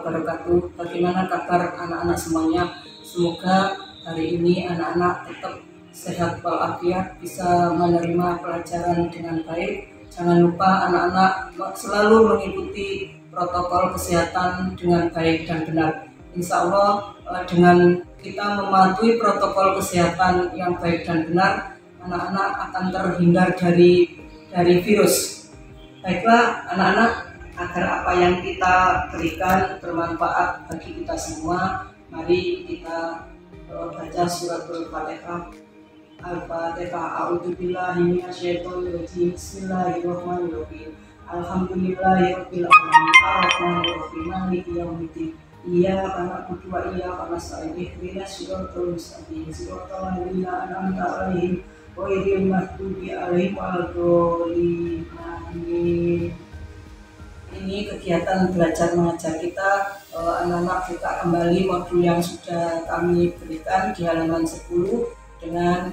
wabarakatuh. Bagaimana kabar anak-anak semuanya? Semoga hari ini anak-anak tetap sehat walafiat, bisa menerima pelajaran dengan baik. Jangan lupa anak-anak selalu mengikuti protokol kesehatan dengan baik dan benar. Insya Allah dengan kita mematuhi protokol kesehatan yang baik dan benar, anak-anak akan terhindar dari virus. Baiklah anak-anak, agar apa yang kita berikan bermanfaat bagi kita semua, mari kita baca suratul Fatihah. Al-Fatihah. A'udzubillahi minasyaitonirrajim. Bismillahirrahmanirrahim. Alhamdulillahirabbil alamin. Arrahmanirrahim. Maliki yaumiddin. Iyyaka na'budu wa iyyaka nasta'in. Ihdinas siratal mustaqim. Siratal ladzina an'amta 'alaihim ghairil maghdubi 'alaihim waladdallin. Amin. Ini kegiatan belajar mengajar kita, anak-anak buka kembali modul yang sudah kami berikan di halaman 10 dengan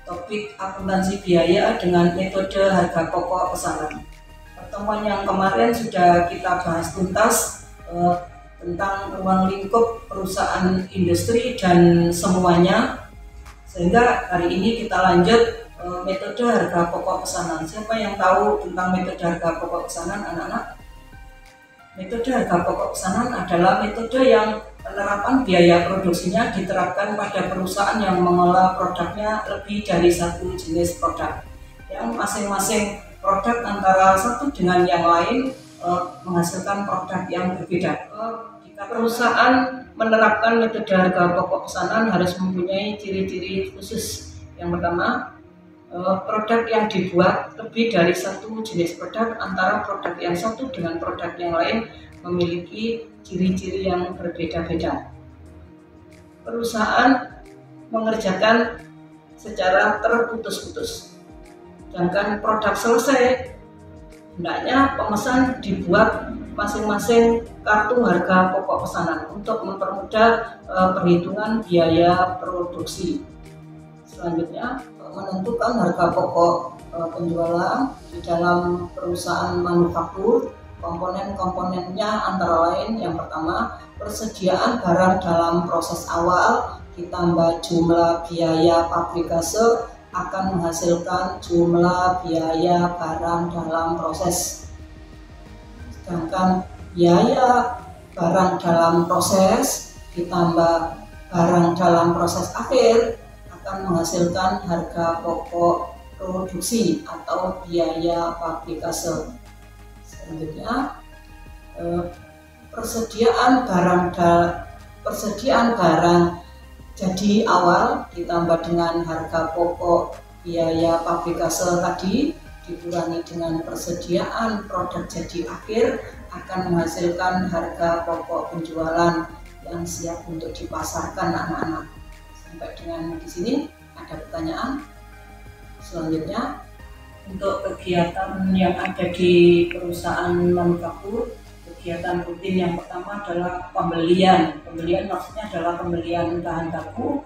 topik akuntansi biaya dengan metode harga pokok pesanan. Pertemuan yang kemarin sudah kita bahas tuntas tentang ruang lingkup perusahaan industri dan semuanya, sehingga hari ini kita lanjut metode harga pokok pesanan. Siapa yang tahu tentang metode harga pokok pesanan, anak-anak? Metode harga pokok pesanan adalah metode yang penerapan biaya produksinya diterapkan pada perusahaan yang mengolah produknya lebih dari satu jenis produk, yang masing-masing produk antara satu dengan yang lain menghasilkan produk yang berbeda. Jika perusahaan menerapkan metode harga pokok pesanan harus mempunyai ciri-ciri khusus. Yang pertama, produk yang dibuat lebih dari satu jenis produk antara produk yang satu dengan produk yang lain memiliki ciri-ciri yang berbeda-beda. Perusahaan mengerjakan secara terputus-putus, sedangkan produk selesai, hendaknya pemesan dibuat masing-masing kartu harga pokok pesanan untuk mempermudah perhitungan biaya produksi. Selanjutnya, menentukan harga pokok penjualan di dalam perusahaan manufaktur. Komponen-komponennya antara lain, yang pertama, persediaan barang dalam proses awal ditambah jumlah biaya pabrikase akan menghasilkan jumlah biaya barang dalam proses. Sedangkan biaya barang dalam proses ditambah barang dalam proses akhir akan menghasilkan harga pokok produksi atau biaya pabrikase. Selanjutnya, persediaan barang jadi awal ditambah dengan harga pokok biaya pabrikase tadi dikurangi dengan persediaan produk jadi akhir akan menghasilkan harga pokok penjualan yang siap untuk dipasarkan, anak-anak. Sampai dengan di sini ada pertanyaan? Selanjutnya, untuk kegiatan yang ada di perusahaan manufaktur, kegiatan rutin yang pertama adalah pembelian. Pembelian maksudnya adalah pembelian bahan baku.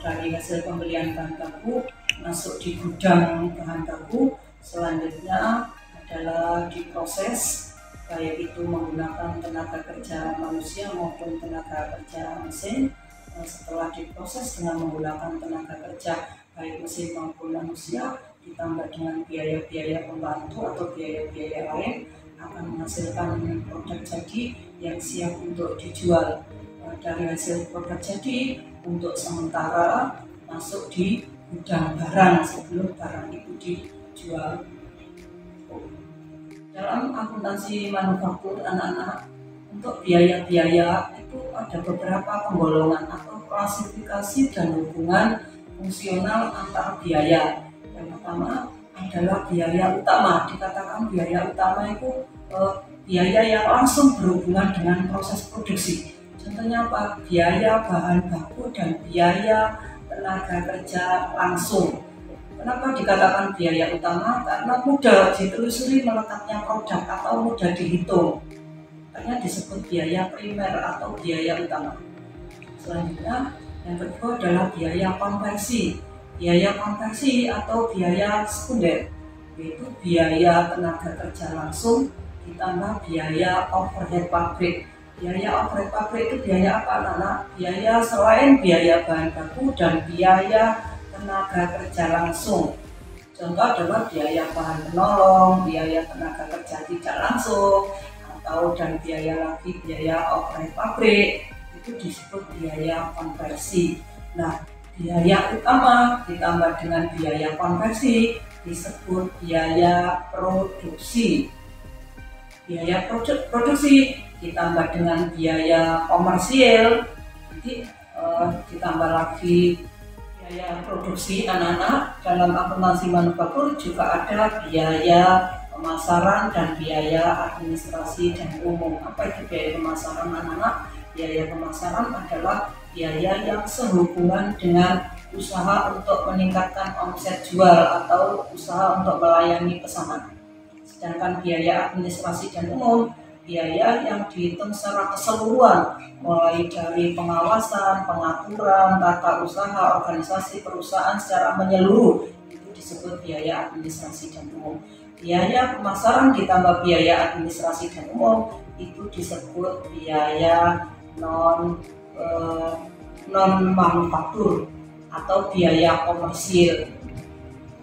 Dari hasil pembelian bahan baku masuk di gudang bahan baku. Selanjutnya adalah diproses, baik itu menggunakan tenaga kerja manusia maupun tenaga kerja mesin. Setelah diproses dengan menggunakan tenaga kerja baik mesin maupun manusia ditambah dengan biaya-biaya pembantu atau biaya-biaya lain akan menghasilkan produk jadi yang siap untuk dijual. Dari hasil produk jadi untuk sementara masuk di gudang barang sebelum barang itu dijual. Dalam akuntansi manufaktur, anak-anak, untuk biaya-biaya itu ada beberapa penggolongan atau klasifikasi dan hubungan fungsional antar biaya. Yang pertama adalah biaya utama. Dikatakan biaya utama itu biaya yang langsung berhubungan dengan proses produksi. Contohnya apa? Biaya bahan baku dan biaya tenaga kerja langsung. Kenapa dikatakan biaya utama? Karena mudah ditelusuri melekatnya produk atau mudah dihitung. Makanya disebut biaya primer atau biaya utama. Selanjutnya, yang kedua adalah biaya konversi. Biaya konversi atau biaya sekunder, yaitu biaya tenaga kerja langsung ditambah biaya overhead pabrik. Biaya overhead pabrik itu biaya apa anak-anak? Biaya selain biaya bahan baku dan biaya tenaga kerja langsung. Contoh adalah biaya bahan penolong, biaya tenaga kerja tidak langsung, atau dan biaya lagi biaya overhead pabrik, itu disebut biaya konversi. Nah, biaya utama ditambah dengan biaya konversi disebut biaya produksi. Biaya produksi ditambah dengan biaya komersial, jadi ditambah lagi biaya produksi anak-anak. Dalam akuntansi manufaktur juga ada biaya pemasaran dan biaya administrasi dan umum. Apa itu biaya pemasaran anak-anak? Biaya pemasaran adalah biaya yang sehubungan dengan usaha untuk meningkatkan omset jual atau usaha untuk melayani pesanan. Sedangkan biaya administrasi dan umum, biaya yang dihitung secara keseluruhan, mulai dari pengawasan, pengaturan, tata usaha, organisasi perusahaan secara menyeluruh, itu disebut biaya administrasi dan umum. Biaya pemasaran ditambah biaya administrasi dan umum, itu disebut biaya non manufaktur atau biaya komersil.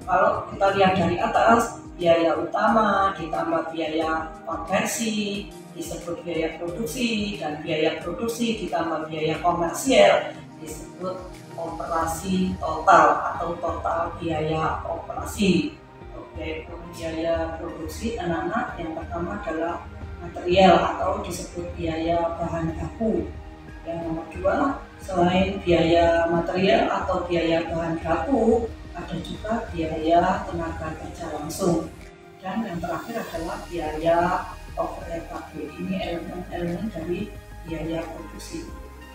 Kalau kita lihat dari atas, biaya utama ditambah biaya konversi disebut biaya produksi, dan biaya produksi ditambah biaya komersial disebut operasi total atau total biaya operasi. Oke, biaya produksi anak-anak yang pertama adalah material atau disebut biaya bahan baku. Yang nomor dua, selain biaya material atau biaya bahan baku, ada juga biaya tenaga kerja langsung. Dan yang terakhir adalah biaya overhead pabrik. Ini elemen-elemen dari biaya produksi.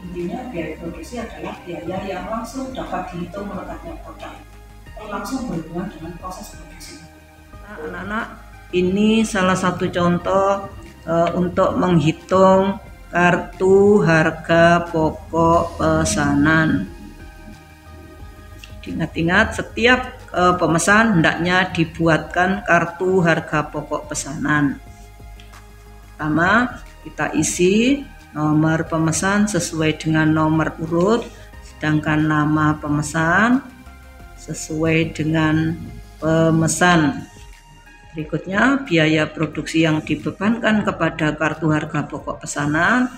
Intinya biaya produksi adalah biaya yang langsung dapat dihitung melekatnya produk, langsung berhubungan dengan proses produksi. Anak-anak, ini salah satu contoh untuk menghitung kartu harga pokok pesanan. Ingat-ingat, setiap pemesan hendaknya dibuatkan kartu harga pokok pesanan. Pertama, kita isi nomor pemesan sesuai dengan nomor urut, sedangkan nama pemesan sesuai dengan pemesan. Berikutnya, biaya produksi yang dibebankan kepada kartu harga pokok pesanan.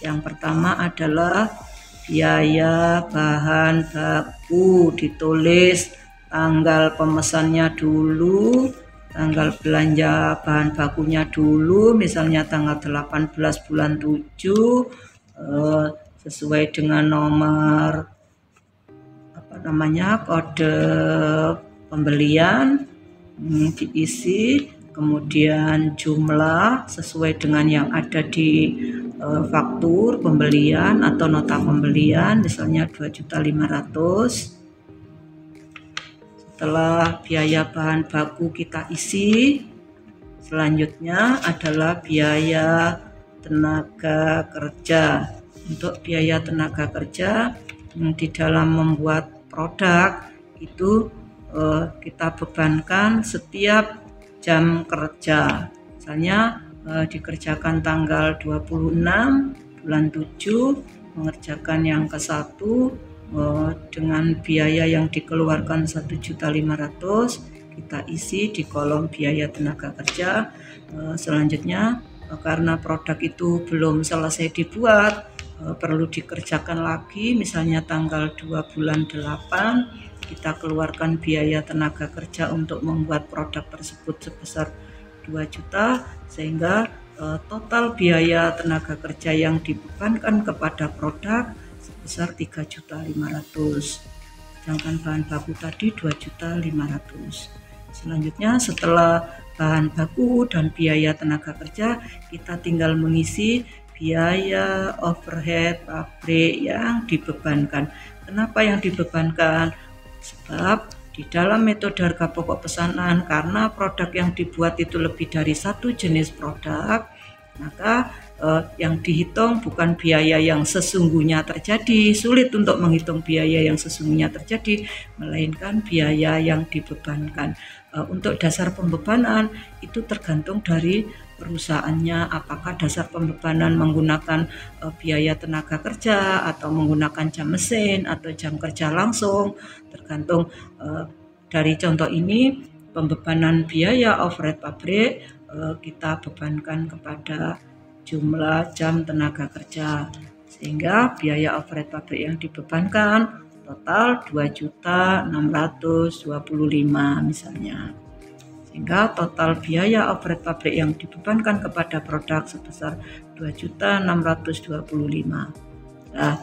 Yang pertama adalah biaya bahan baku, ditulis tanggal pemesannya dulu, tanggal belanja bahan bakunya dulu, misalnya tanggal 18 bulan 7, sesuai dengan nomor kode pembelian, diisi, kemudian jumlah sesuai dengan yang ada di faktur pembelian atau nota pembelian, misalnya 2.500.000. Setelah biaya bahan baku kita isi, selanjutnya adalah biaya tenaga kerja. Untuk biaya tenaga kerja di dalam membuat produk itu kita bebankan setiap jam kerja. Misalnya dikerjakan tanggal 26 bulan 7, mengerjakan yang ke-1 dengan biaya yang dikeluarkan 1.500.000, kita isi di kolom biaya tenaga kerja. Selanjutnya, karena produk itu belum selesai dibuat, perlu dikerjakan lagi, misalnya tanggal 2 bulan 8, kita keluarkan biaya tenaga kerja untuk membuat produk tersebut sebesar 2 juta, sehingga total biaya tenaga kerja yang dibebankan kepada produk sebesar 3.500.000. Sedangkan bahan baku tadi 2.500.000. Selanjutnya, setelah bahan baku dan biaya tenaga kerja, kita tinggal mengisi biaya overhead pabrik yang dibebankan. Kenapa yang dibebankan? Sebab di dalam metode harga pokok pesanan, karena produk yang dibuat itu lebih dari satu jenis produk, maka yang dihitung bukan biaya yang sesungguhnya terjadi, sulit untuk menghitung biaya yang sesungguhnya terjadi, melainkan biaya yang dibebankan. Untuk dasar pembebanan itu tergantung dari perusahaannya, apakah dasar pembebanan menggunakan biaya tenaga kerja atau menggunakan jam mesin atau jam kerja langsung, tergantung dari contoh ini. Pembebanan biaya overhead pabrik kita bebankan kepada jumlah jam tenaga kerja, sehingga biaya overhead pabrik yang dibebankan total 2.625.000 misalnya. Sehingga total biaya overhead pabrik yang dibebankan kepada produk sebesar 2.625.000. Nah,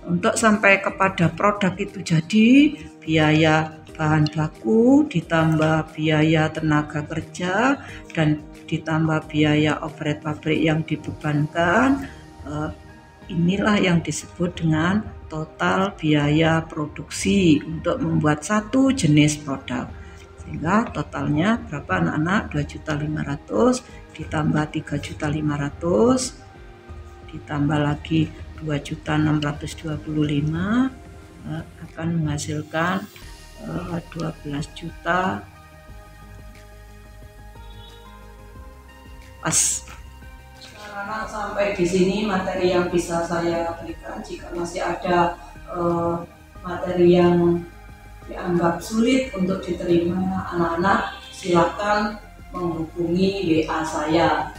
untuk sampai kepada produk itu jadi, biaya bahan baku ditambah biaya tenaga kerja dan ditambah biaya overhead pabrik yang dibebankan, inilah yang disebut dengan total biaya produksi untuk membuat satu jenis produk. Sehingga totalnya berapa anak-anak? 2.500.000 ditambah 3.500.000 ditambah lagi 2.625.000 akan menghasilkan 12 juta. Pas. Anak-anak, sampai di sini materi yang bisa saya berikan. Jika masih ada materi yang dianggap sulit untuk diterima anak-anak, silakan menghubungi WA saya.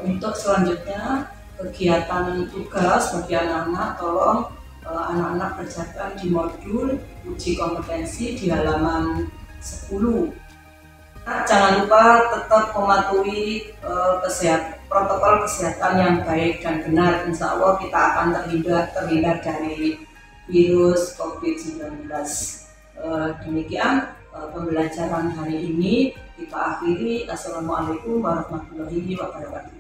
Untuk selanjutnya kegiatan tugas bagi anak-anak, tolong anak-anak kerjakan di modul uji kompetensi di halaman 10. Jangan lupa tetap mematuhi protokol kesehatan yang baik dan benar. Insya Allah kita akan terhindar dari virus COVID-19. Demikian pembelajaran hari ini kita akhiri. Assalamualaikum warahmatullahi wabarakatuh.